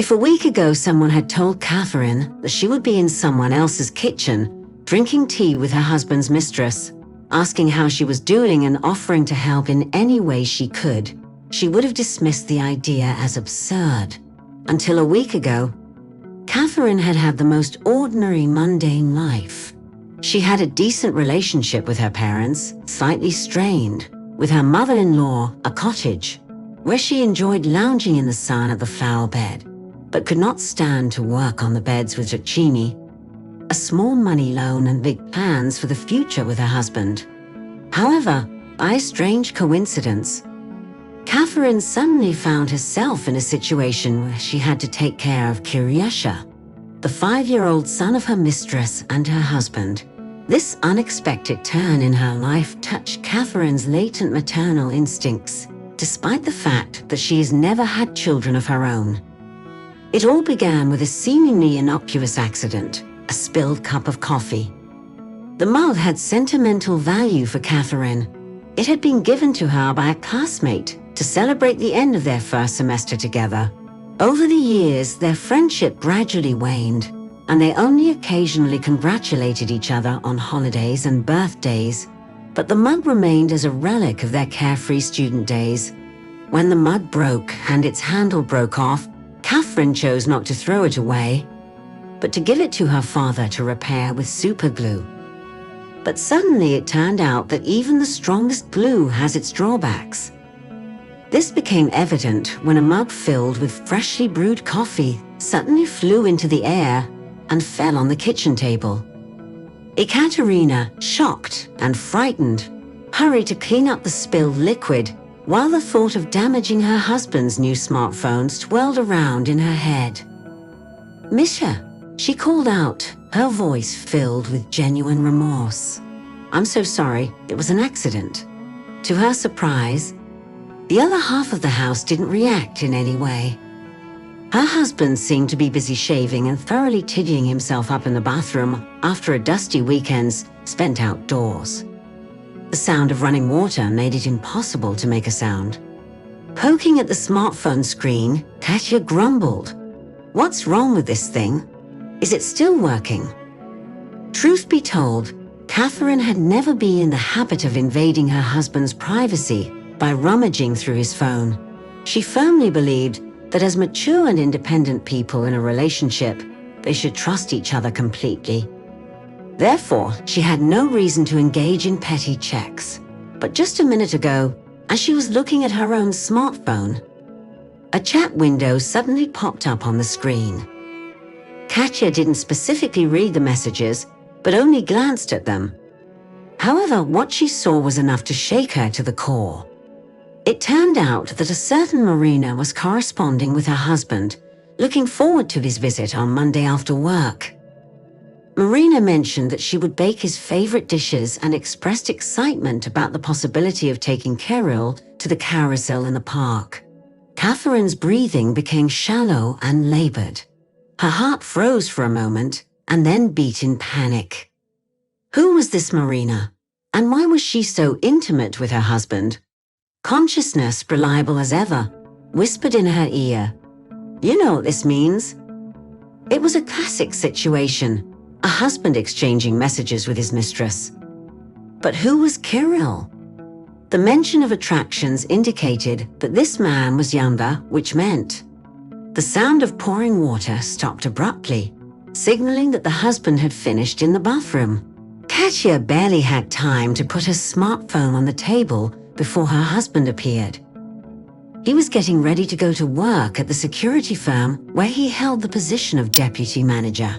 If a week ago someone had told Catherine that she would be in someone else's kitchen, drinking tea with her husband's mistress, asking how she was doing and offering to help in any way she could, she would have dismissed the idea as absurd. Until a week ago, Catherine had had the most ordinary, mundane life. She had a decent relationship with her parents, slightly strained, with her mother-in-law, a cottage, where she enjoyed lounging in the sun at the flower bed, but could not stand to work on the beds with Giacchini, a small money loan and big plans for the future with her husband. However, by a strange coincidence, Catherine suddenly found herself in a situation where she had to take care of Kiryasha, the 5-year-old son of her mistress and her husband. This unexpected turn in her life touched Catherine's latent maternal instincts, despite the fact that she has never had children of her own. It all began with a seemingly innocuous accident, a spilled cup of coffee. The mug had sentimental value for Catherine. It had been given to her by a classmate to celebrate the end of their first semester together. Over the years, their friendship gradually waned, and they only occasionally congratulated each other on holidays and birthdays, but the mug remained as a relic of their carefree student days. When the mug broke and its handle broke off, Catherine chose not to throw it away, but to give it to her father to repair with super glue. But suddenly it turned out that even the strongest glue has its drawbacks. This became evident when a mug filled with freshly brewed coffee suddenly flew into the air and fell on the kitchen table. Ekaterina, shocked and frightened, hurried to clean up the spilled liquid, while the thought of damaging her husband's new smartphone swirled around in her head. "Misha," she called out, her voice filled with genuine remorse. "I'm so sorry, it was an accident." To her surprise, the other half of the house didn't react in any way. Her husband seemed to be busy shaving and thoroughly tidying himself up in the bathroom after a dusty weekend spent outdoors. The sound of running water made it impossible to make a sound. Poking at the smartphone screen, Katya grumbled. "What's wrong with this thing? Is it still working?" Truth be told, Catherine had never been in the habit of invading her husband's privacy by rummaging through his phone. She firmly believed that as mature and independent people in a relationship, they should trust each other completely. Therefore, she had no reason to engage in petty checks. But just a minute ago, as she was looking at her own smartphone, a chat window suddenly popped up on the screen. Katya didn't specifically read the messages, but only glanced at them. However, what she saw was enough to shake her to the core. It turned out that a certain Marina was corresponding with her husband, looking forward to his visit on Monday after work. Marina mentioned that she would bake his favorite dishes and expressed excitement about the possibility of taking Kirill to the carousel in the park. Catherine's breathing became shallow and labored. Her heart froze for a moment and then beat in panic. Who was this Marina? And why was she so intimate with her husband? Consciousness, reliable as ever, whispered in her ear, "You know what this means." It was a classic situation, a husband exchanging messages with his mistress. But who was Kirill? The mention of attractions indicated that this man was younger, which meant the sound of pouring water stopped abruptly, signaling that the husband had finished in the bathroom. Katya barely had time to put her smartphone on the table before her husband appeared. He was getting ready to go to work at the security firm where he held the position of deputy manager.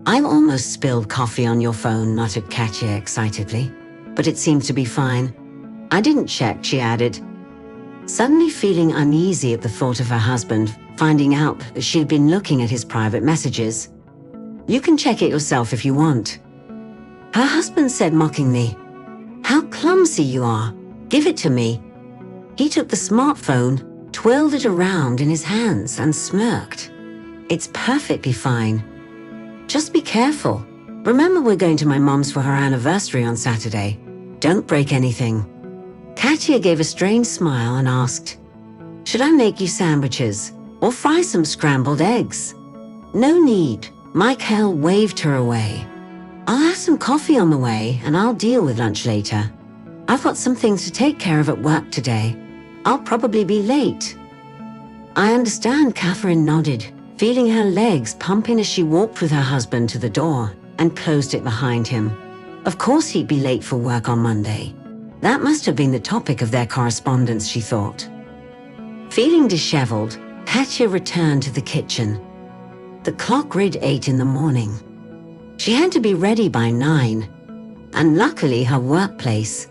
"I've almost spilled coffee on your phone," muttered Katya excitedly, "but it seems to be fine." "I didn't check," she added, suddenly feeling uneasy at the thought of her husband finding out that she had been looking at his private messages. "You can check it yourself if you want." Her husband said mockingly, "How clumsy you are. Give it to me." He took the smartphone, twirled it around in his hands and smirked. "It's perfectly fine. Just be careful. Remember, we're going to my mom's for her anniversary on Saturday. Don't break anything." Katya gave a strange smile and asked, "Should I make you sandwiches?" or fry some scrambled eggs. No need, Michael waved her away. I'll have some coffee on the way and I'll deal with lunch later. I've got some things to take care of at work today. I'll probably be late. I understand, Catherine nodded, feeling her legs pumping as she walked with her husband to the door and closed it behind him. Of course he'd be late for work on Monday. That must have been the topic of their correspondence, she thought. Feeling disheveled, Katya returned to the kitchen. The clock read 8 in the morning. She had to be ready by 9, and luckily her workplace,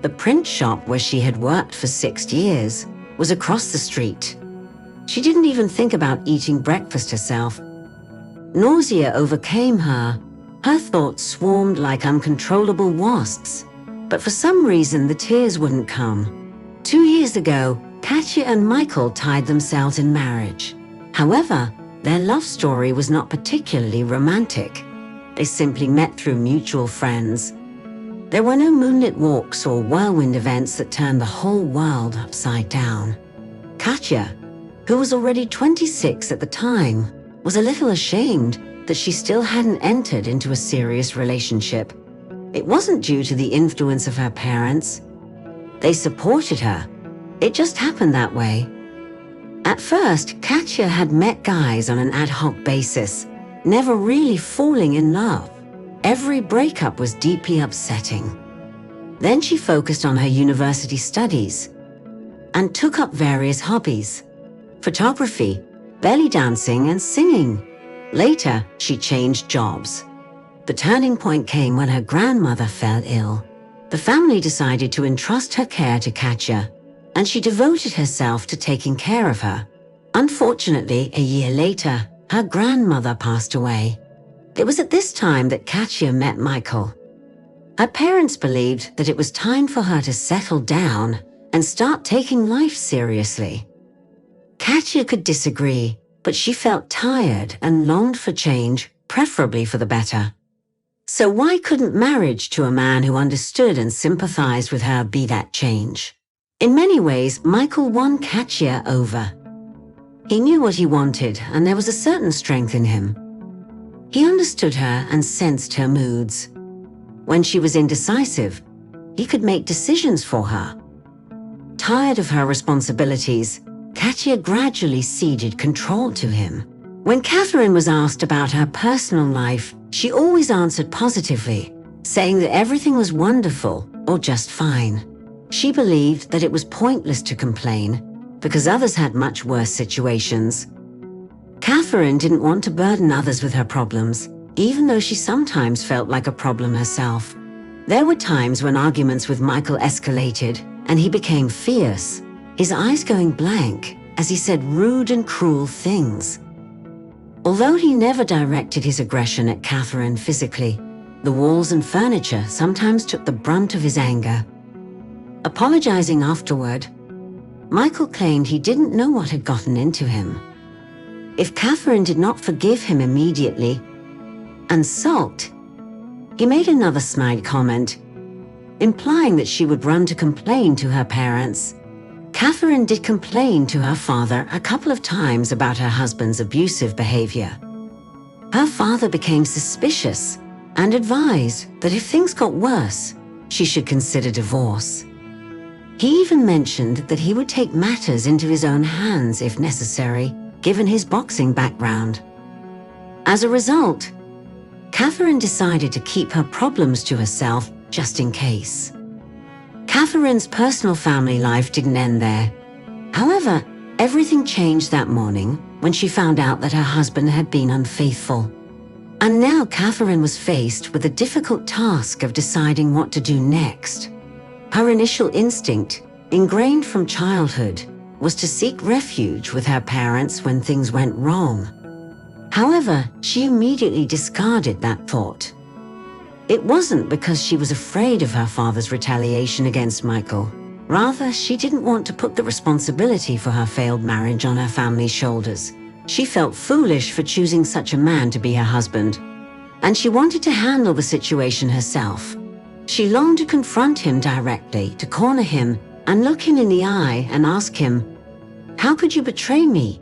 the print shop where she had worked for 6 years, was across the street. She didn't even think about eating breakfast herself. Nausea overcame her. Her thoughts swarmed like uncontrollable wasps, but for some reason the tears wouldn't come. 2 years ago, Katya and Michael tied themselves in marriage. However, their love story was not particularly romantic. They simply met through mutual friends. There were no moonlit walks or whirlwind events that turned the whole world upside down. Katya, who was already 26 at the time, was a little ashamed that she still hadn't entered into a serious relationship. It wasn't due to the influence of her parents. They supported her. It just happened that way. At first, Katya had met guys on an ad hoc basis, never really falling in love. Every breakup was deeply upsetting. Then she focused on her university studies and took up various hobbies: photography, belly dancing, and singing. Later, she changed jobs. The turning point came when her grandmother fell ill. The family decided to entrust her care to Katya, and she devoted herself to taking care of her. Unfortunately, a year later, her grandmother passed away. It was at this time that Katya met Michael. Her parents believed that it was time for her to settle down and start taking life seriously. Katya could disagree, but she felt tired and longed for change, preferably for the better. So why couldn't marriage to a man who understood and sympathized with her be that change? In many ways, Michael won Katya over. He knew what he wanted, and there was a certain strength in him. He understood her and sensed her moods. When she was indecisive, he could make decisions for her. Tired of her responsibilities, Katya gradually ceded control to him. When Catherine was asked about her personal life, she always answered positively, saying that everything was wonderful or just fine. She believed that it was pointless to complain because others had much worse situations. Catherine didn't want to burden others with her problems, even though she sometimes felt like a problem herself. There were times when arguments with Michael escalated and he became fierce, his eyes going blank as he said rude and cruel things. Although he never directed his aggression at Catherine physically, the walls and furniture sometimes took the brunt of his anger. Apologizing afterward, Michael claimed he didn't know what had gotten into him. If Catherine did not forgive him immediately and sulked, he made another snide comment, implying that she would run to complain to her parents. Catherine did complain to her father a couple of times about her husband's abusive behavior. Her father became suspicious and advised that if things got worse, she should consider divorce. He even mentioned that he would take matters into his own hands if necessary, given his boxing background. As a result, Catherine decided to keep her problems to herself just in case. Catherine's personal family life didn't end there. However, everything changed that morning when she found out that her husband had been unfaithful. And now Catherine was faced with the difficult task of deciding what to do next. Her initial instinct, ingrained from childhood, was to seek refuge with her parents when things went wrong. However, she immediately discarded that thought. It wasn't because she was afraid of her father's retaliation against Michael. Rather, she didn't want to put the responsibility for her failed marriage on her family's shoulders. She felt foolish for choosing such a man to be her husband, and she wanted to handle the situation herself. She longed to confront him directly, to corner him and look him in the eye and ask him, "How could you betray me?"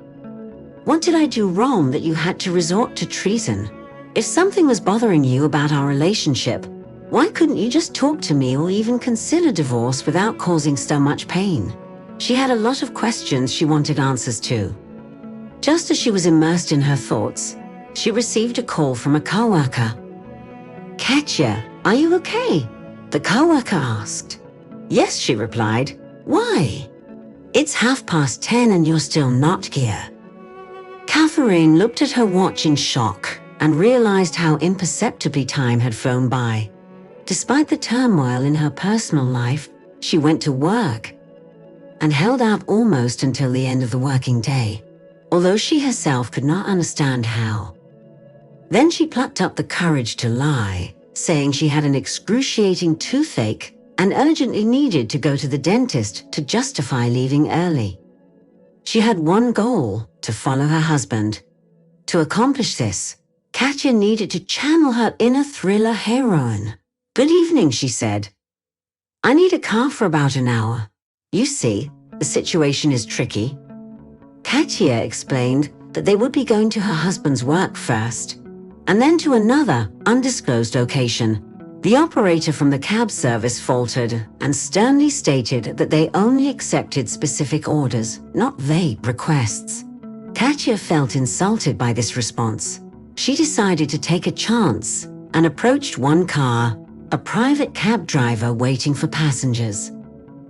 What did I do wrong that you had to resort to treason? If something was bothering you about our relationship, why couldn't you just talk to me or even consider divorce without causing so much pain? She had a lot of questions she wanted answers to. Just as she was immersed in her thoughts, she received a call from a coworker. "Katya, are you okay?" the coworker asked. "Yes," she replied. "Why?" "It's 10:30 and you're still not here." Catherine looked at her watch in shock and realized how imperceptibly time had flown by. Despite the turmoil in her personal life, she went to work and held out almost until the end of the working day, although she herself could not understand how. Then she plucked up the courage to lie, saying she had an excruciating toothache and urgently needed to go to the dentist to justify leaving early. She had one goal: to follow her husband. To accomplish this, Katya needed to channel her inner thriller heroine. "Good evening," she said. "I need a car for about an hour. You see, the situation is tricky." Katya explained that they would be going to her husband's work first, and then to another undisclosed location. The operator from the cab service faltered and sternly stated that they only accepted specific orders, not vague requests. Katya felt insulted by this response. She decided to take a chance and approached one car, a private cab driver waiting for passengers.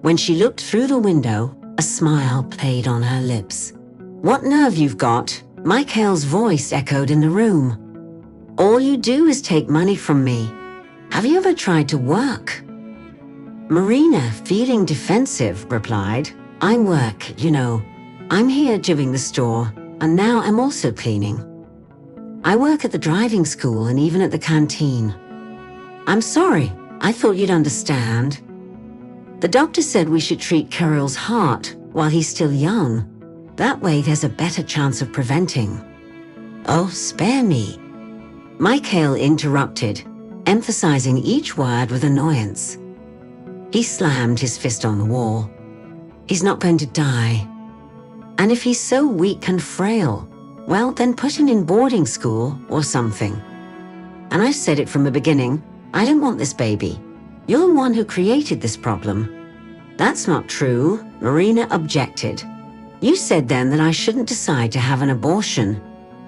When she looked through the window, a smile played on her lips. "What nerve you've got," Michael's voice echoed in the room. "All you do is take money from me. Have you ever tried to work?" Marina, feeling defensive, replied, "I work, you know. I'm here doing the store, and now I'm also cleaning. I work at the driving school and even at the canteen." "I'm sorry, I thought you'd understand. The doctor said we should treat Kirill's heart while he's still young. That way there's a better chance of preventing." "Oh, spare me," Michael interrupted, emphasizing each word with annoyance. He slammed his fist on the wall. "He's not going to die. And if he's so weak and frail, well, then put him in boarding school or something. And I've said it from the beginning, I don't want this baby. You're the one who created this problem." "That's not true," Marina objected. "You said then that I shouldn't decide to have an abortion,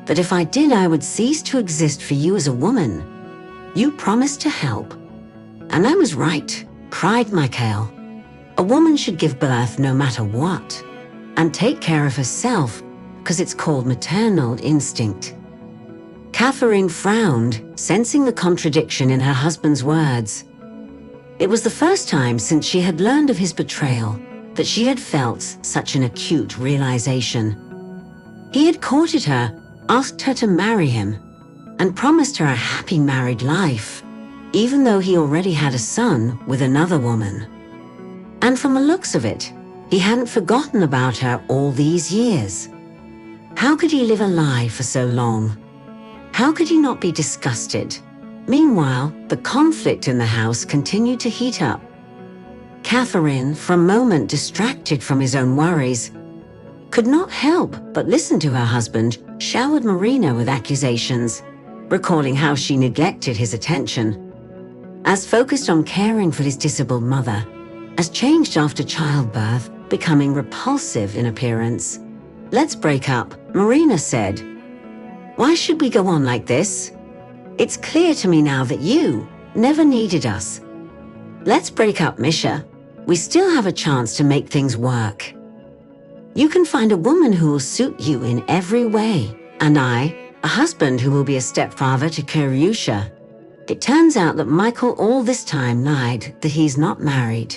that if I did I would cease to exist for you as a woman. You promised to help." "And I was right," cried Michael. "A woman should give birth no matter what, and take care of herself, because it's called maternal instinct." Catherine frowned, sensing the contradiction in her husband's words. It was the first time since she had learned of his betrayal that she had felt such an acute realization. He had courted her, asked her to marry him, and promised her a happy married life, even though he already had a son with another woman. And from the looks of it, he hadn't forgotten about her all these years. How could he live a lie for so long? How could he not be disgusted? Meanwhile, the conflict in the house continued to heat up. Catherine, for a moment distracted from his own worries, could not help but listen to her husband showered Marina with accusations, recalling how she neglected his attention, as focused on caring for his disabled mother, as changed after childbirth, becoming repulsive in appearance. "Let's break up," Marina said. "Why should we go on like this? It's clear to me now that you never needed us. Let's break up, Misha. We still have a chance to make things work. You can find a woman who will suit you in every way, and I, a husband who will be a stepfather to Kiryusha." It turns out that Michael all this time lied that he's not married.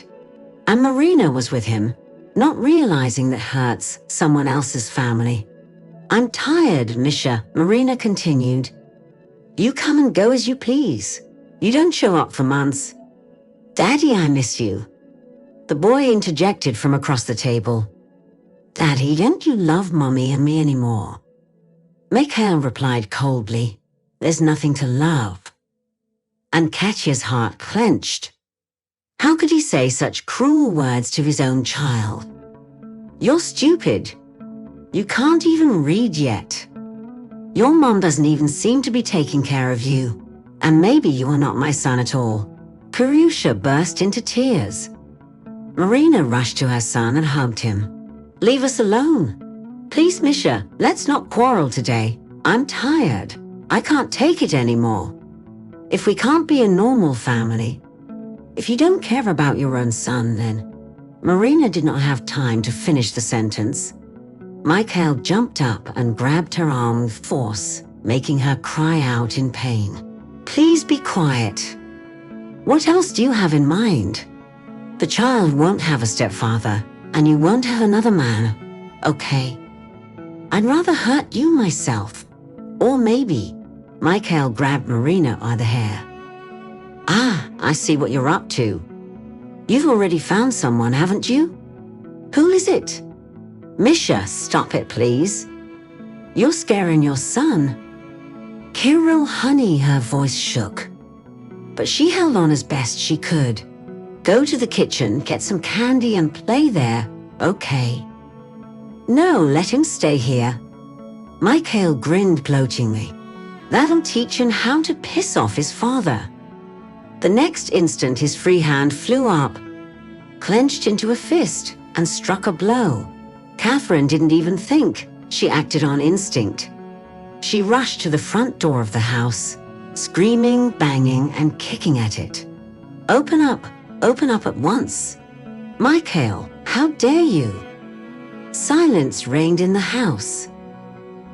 And Marina was with him, not realizing that hurts someone else's family. "I'm tired, Misha," Marina continued. "You come and go as you please. You don't show up for months." "Daddy, I miss you," the boy interjected from across the table. "Daddy, don't you love Mommy and me anymore?" Mikhail replied coldly, "There's nothing to love." And Katya's heart clenched. How could he say such cruel words to his own child? "You're stupid. You can't even read yet. Your mom doesn't even seem to be taking care of you. And maybe you are not my son at all." Purusha burst into tears. Marina rushed to her son and hugged him. "Leave us alone. Please, Misha, let's not quarrel today. I'm tired. I can't take it anymore. If we can't be a normal family, if you don't care about your own son, then..." Marina did not have time to finish the sentence. Michael jumped up and grabbed her arm with force, making her cry out in pain. "Please be quiet. What else do you have in mind? The child won't have a stepfather, and you won't have another man, okay? I'd rather hurt you myself. Or maybe..." Michael grabbed Marina by the hair. "Ah, I see what you're up to. You've already found someone, haven't you? Who is it?" "Misha, stop it, please. You're scaring your son." "Kirill, honey," her voice shook. But she held on as best she could. "Go to the kitchen, get some candy and play there, okay?" "No, let him stay here." Michael grinned gloatingly. That'll teach him how to piss off his father. The next instant his free hand flew up, clenched into a fist, and struck a blow. Catherine didn't even think. She acted on instinct. She rushed to the front door of the house, screaming, banging, and kicking at it. Open up at once. Michael, how dare you?" Silence reigned in the house.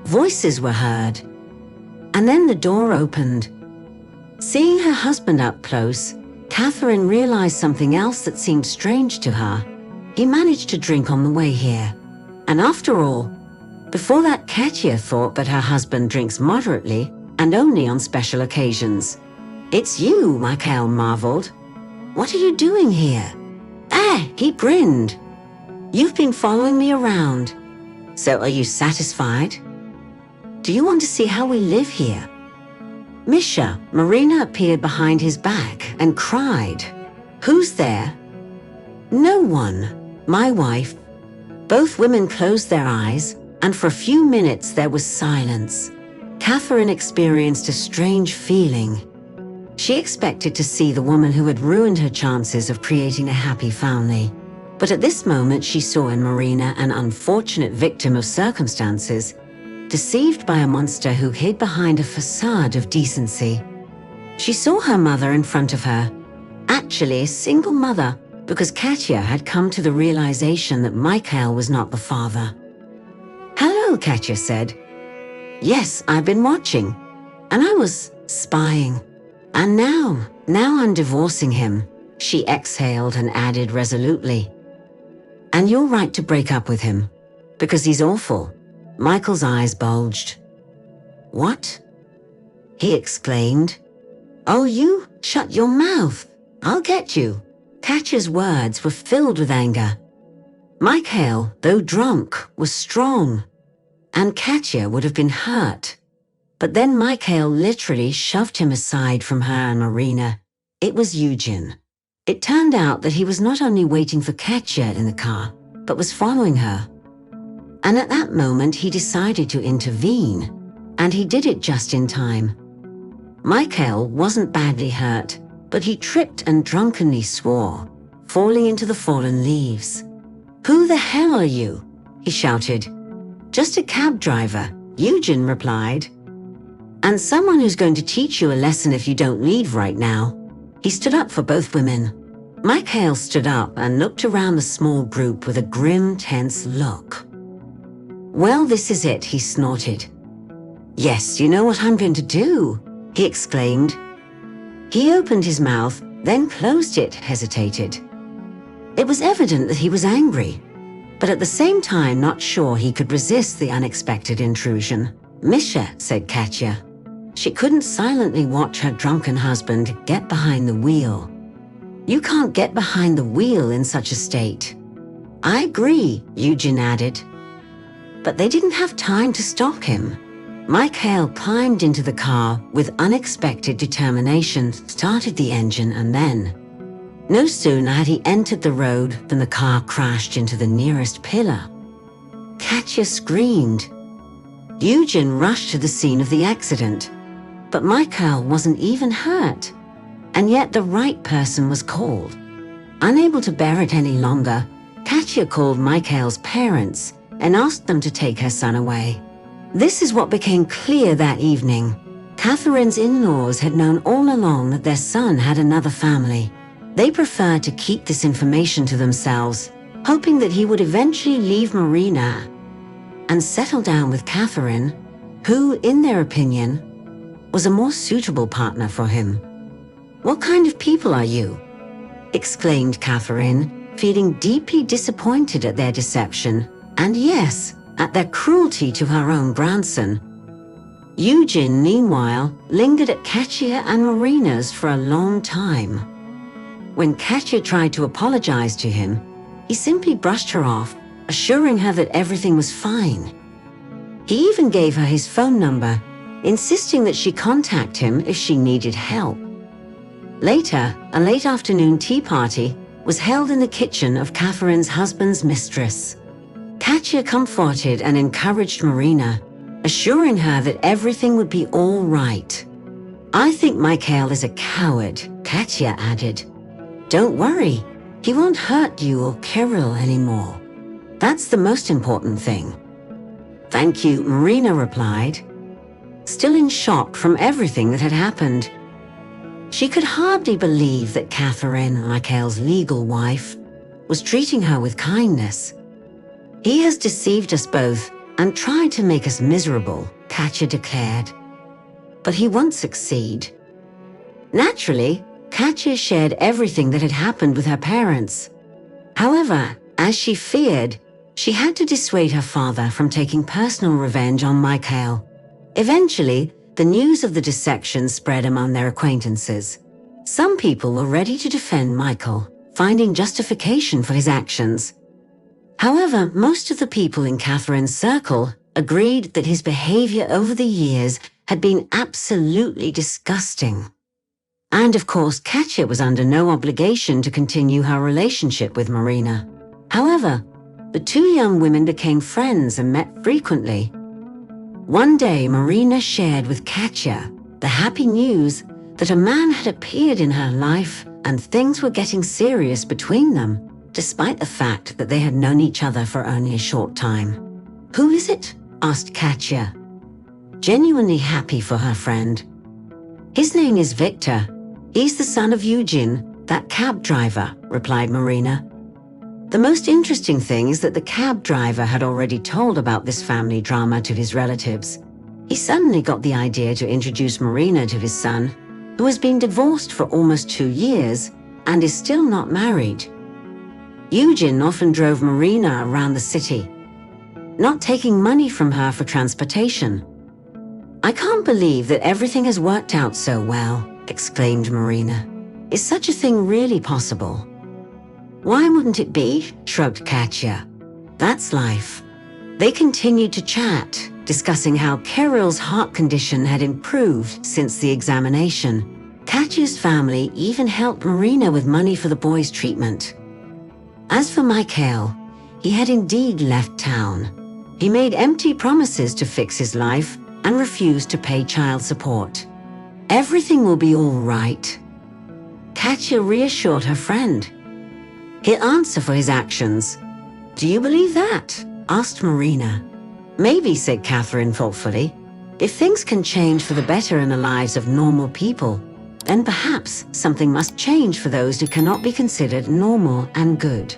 Voices were heard. And then the door opened. Seeing her husband up close, Catherine realized something else that seemed strange to her. He managed to drink on the way here. And after all, before that, Katya thought that her husband drinks moderately and only on special occasions. "It's you," Michael marveled. "What are you doing here?" "Ah," he grinned. "You've been following me around. So are you satisfied? Do you want to see how we live here?" "Misha," Marina appeared behind his back and cried. "Who's there?" "No one. My wife." Both women closed their eyes, and for a few minutes there was silence. Catherine experienced a strange feeling. She expected to see the woman who had ruined her chances of creating a happy family. But at this moment she saw in Marina an unfortunate victim of circumstances, deceived by a monster who hid behind a facade of decency. She saw her mother in front of her, actually a single mother, because Katya had come to the realization that Michael was not the father. "Hello," Katya said. "Yes, I've been watching, and I was spying. And now I'm divorcing him," she exhaled and added resolutely. "And you're right to break up with him, because he's awful." Michael's eyes bulged. "What?" he exclaimed. "Oh, you shut your mouth. I'll get you." Katya's words were filled with anger. Michael, though drunk, was strong, and Katya would have been hurt. But then Michael literally shoved him aside from her and Marina. It was Eugene. It turned out that he was not only waiting for Katya in the car, but was following her. And at that moment he decided to intervene, and he did it just in time. Michael wasn't badly hurt, but he tripped and drunkenly swore, falling into the fallen leaves. "Who the hell are you?" he shouted. "Just a cab driver," Eugene replied. "And someone who's going to teach you a lesson if you don't leave right now." He stood up for both women. Michael stood up and looked around the small group with a grim, tense look. "Well, this is it," he snorted. "Yes, you know what I'm going to do," he exclaimed. He opened his mouth, then closed it, hesitated. It was evident that he was angry, but at the same time not sure he could resist the unexpected intrusion. "Misha," said Katya. She couldn't silently watch her drunken husband get behind the wheel. "You can't get behind the wheel in such a state." "I agree," Eugene added. But they didn't have time to stop him. Michael climbed into the car with unexpected determination, started the engine, and then, no sooner had he entered the road than the car crashed into the nearest pillar. Katya screamed. Eugene rushed to the scene of the accident, but Michael wasn't even hurt. And yet the right person was called. Unable to bear it any longer, Katya called Michael's parents and asked them to take her son away. This is what became clear that evening. Catherine's in-laws had known all along that their son had another family. They preferred to keep this information to themselves, hoping that he would eventually leave Marina and settle down with Catherine, who, in their opinion, was a more suitable partner for him. "What kind of people are you?" exclaimed Catherine, feeling deeply disappointed at their deception, and yes, at their cruelty to her own grandson. Eugene, meanwhile, lingered at Katya and Marina's for a long time. When Katya tried to apologize to him, he simply brushed her off, assuring her that everything was fine. He even gave her his phone number, insisting that she contact him if she needed help. Later, a late afternoon tea party was held in the kitchen of Catherine's husband's mistress. Katya comforted and encouraged Marina, assuring her that everything would be all right. "I think Michael is a coward," Katya added. "Don't worry, he won't hurt you or Kirill anymore. That's the most important thing." "Thank you," Marina replied, still in shock from everything that had happened. She could hardly believe that Catherine, Michael's legal wife, was treating her with kindness. "He has deceived us both and tried to make us miserable," Katya declared. "But he won't succeed." Naturally, Katya shared everything that had happened with her parents. However, as she feared, she had to dissuade her father from taking personal revenge on Michael. Eventually, the news of the dissection spread among their acquaintances. Some people were ready to defend Michael, finding justification for his actions. However, most of the people in Catherine's circle agreed that his behavior over the years had been absolutely disgusting. And of course, Katya was under no obligation to continue her relationship with Marina. However, the two young women became friends and met frequently. One day, Marina shared with Katya the happy news that a man had appeared in her life and things were getting serious between them, despite the fact that they had known each other for only a short time. "Who is it?" asked Katya, genuinely happy for her friend. "His name is Victor. He's the son of Eugene, that cab driver," replied Marina. The most interesting thing is that the cab driver had already told about this family drama to his relatives. He suddenly got the idea to introduce Marina to his son, who has been divorced for almost 2 years and is still not married. Eugene often drove Marina around the city, not taking money from her for transportation. "I can't believe that everything has worked out so well," exclaimed Marina. "Is such a thing really possible?" "Why wouldn't it be?" shrugged Katya. "That's life." They continued to chat, discussing how Kirill's heart condition had improved since the examination. Katya's family even helped Marina with money for the boy's treatment. As for Michael, he had indeed left town. He made empty promises to fix his life and refused to pay child support. "Everything will be all right," Katya reassured her friend. "He'll answer for his actions." "Do you believe that?" asked Marina. "Maybe," said Catherine thoughtfully. "If things can change for the better in the lives of normal people, then perhaps something must change for those who cannot be considered normal and good."